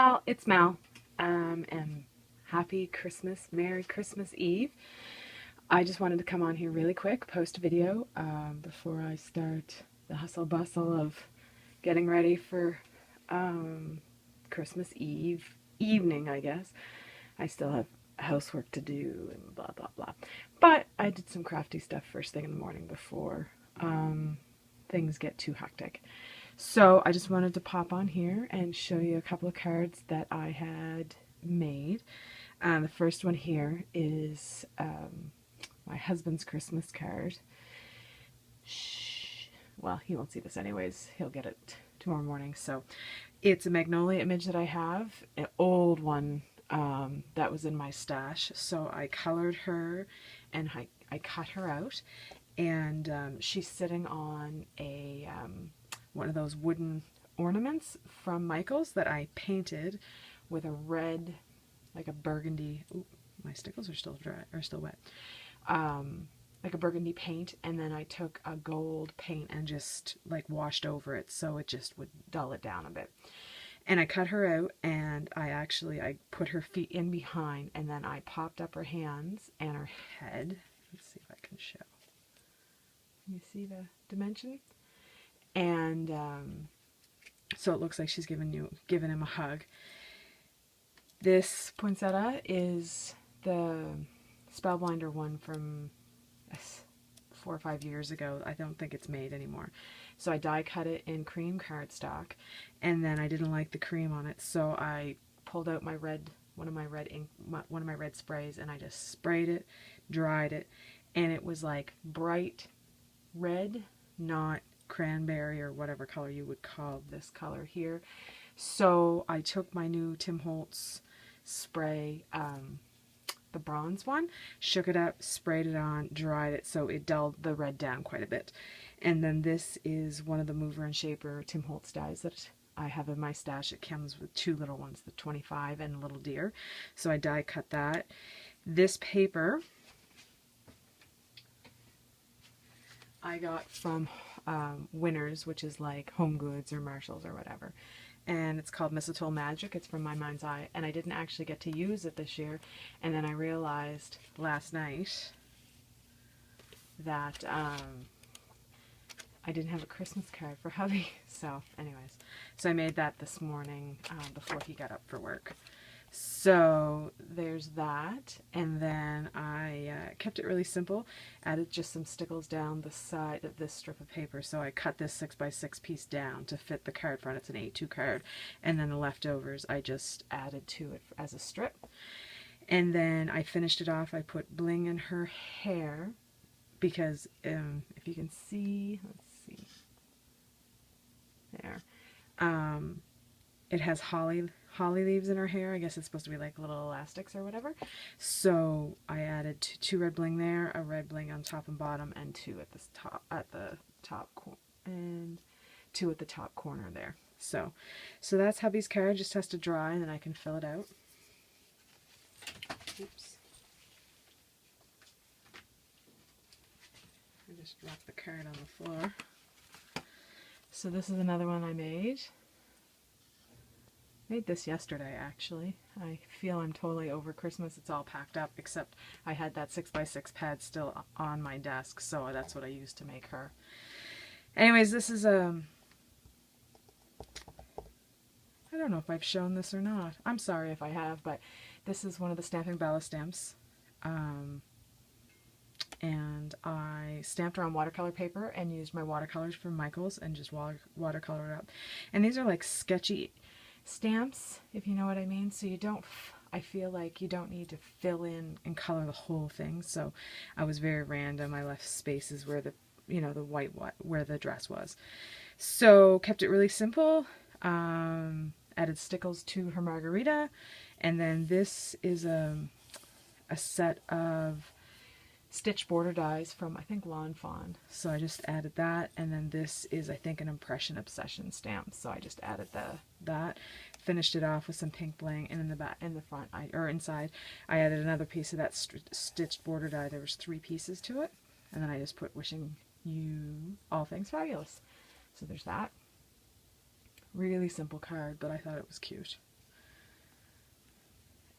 y'all, it's Mel, and happy Christmas, Merry Christmas Eve. I just wanted to come on here really quick, post a video before I start the hustle bustle of getting ready for Christmas Eve evening, I guess. I still have housework to do and blah blah blah. But I did some crafty stuff first thing in the morning before things get too hectic. So I just wanted to pop on here and show you a couple of cards that I had made. The first one here is my husband's Christmas card. Shh. Well, he won't see this anyways. He'll get it tomorrow morning. So it's a magnolia image that I have, an old one that was in my stash. So I colored her and I cut her out, and she's sitting on a one of those wooden ornaments from Michaels that I painted with a red, like a burgundy. Ooh, my stickles are still dry, or still wet. Like a burgundy paint, and then I took a gold paint and just like washed over it so it just would dull it down a bit. And I cut her out, and I put her feet in behind, and then I popped up her hands and her head. Let's see if I can show. Can you see the dimension? And so it looks like she's giving him a hug. This poinsettia is the Spellbinder one from 4 or 5 years ago. I don't think it's made anymore. So I die cut it in cream cardstock, and then I didn't like the cream on it, so I pulled out my one of my red sprays, and I just sprayed it, dried it, and it was like bright red, not cranberry or whatever color you would call this color here. So I took my new Tim Holtz spray, the bronze one, shook it up, sprayed it on, dried it, so it dulled the red down quite a bit. And then this is one of the Mover and Shaper Tim Holtz dies that I have in my stash. It comes with two little ones, the 25 and Little Deer. So I die cut that. This paper I got from Winners, which is like Home Goods or Marshalls or whatever. And it's called Mistletoe Magic. It's from My Mind's Eye, and I didn't actually get to use it this year. And then I realized last night that I didn't have a Christmas card for hubby. So anyways, so I made that this morning before he got up for work. So there's that, and then I kept it really simple, added just some stickles down the side of this strip of paper. So I cut this 6x6 piece down to fit the card front. It's an A2 card, and then the leftovers I just added to it as a strip. And then I finished it off. I put bling in her hair because if you can see, let's see, there, it has holly leaves in her hair. I guess it's supposed to be like little elastics or whatever. So I added two red bling there, a red bling on top and bottom, and two at the top and two at the top corner there. So that's hubby's card. Just has to dry, and then I can fill it out. Oops. I just dropped the card on the floor. So this is another one I made. Made this yesterday, actually. I feel I'm totally over Christmas. It's all packed up, except I had that 6x6 pad still on my desk, so that's what I used to make her. Anyways, this is I don't know if I've shown this or not. I'm sorry if I have, but this is one of the Stampin' Bella stamps. And I stamped her on watercolor paper and used my watercolors from Michaels and just watercolored up. And these are like sketchy stamps, if you know what I mean. So you don't, I feel like you don't need to fill in and color the whole thing. So I was very random. I left spaces where the, the white, where the dress was. So kept it really simple. Added stickles to her margarita. And then this is a set of stitch border dies from, I think, Lawn Fawn. So I just added that, and then this is, I think, an Impression Obsession stamp. So I just added that, finished it off with some pink bling, and in the back, in the front, inside, I added another piece of that stitched border die. There was 3 pieces to it, and then I just put wishing you all things fabulous. So there's that. Really simple card, but I thought it was cute.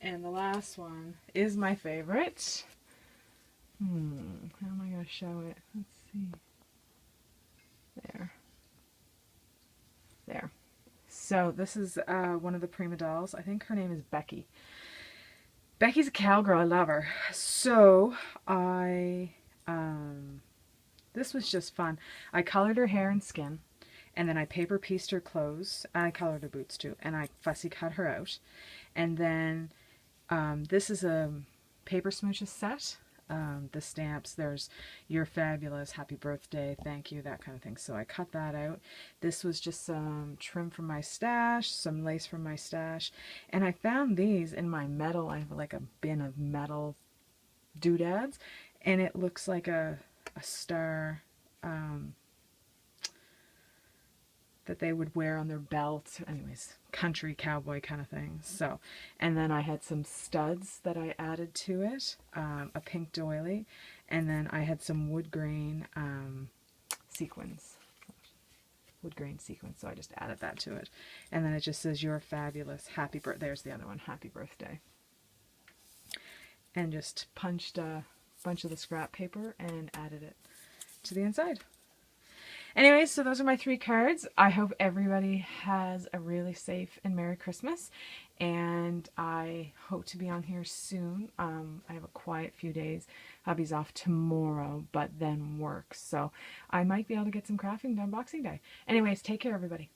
And the last one is my favorite. How am I going to show it? Let's see. There. So this is one of the Prima dolls. I think her name is Becky. Becky's a cowgirl. I love her. So this was just fun. I colored her hair and skin, and then I paper pieced her clothes. I colored her boots too, and I fussy cut her out. And then this is a paper smooches set. The stamps, there's "You're fabulous," "Happy birthday," "Thank you," that kind of thing. So I cut that out. This was just some trim from my stash, some lace from my stash, and I found these in my metal. I have like a bin of metal doodads, and it looks like a star that they would wear on their belt. Anyways, country cowboy kind of thing. So, and then I had some studs that I added to it, a pink doily, and then I had some wood grain sequins. Wood grain sequins, so I just added that to it. And then it just says "You're fabulous, happy birthday." There's the other one, "Happy birthday." And just punched a bunch of the scrap paper and added it to the inside. Anyways, so those are my 3 cards. I hope everybody has a really safe and Merry Christmas, and I hope to be on here soon. I have a quiet few days. Hubby's off tomorrow, but then work, so I might be able to get some crafting done Boxing Day. Anyways, take care, everybody.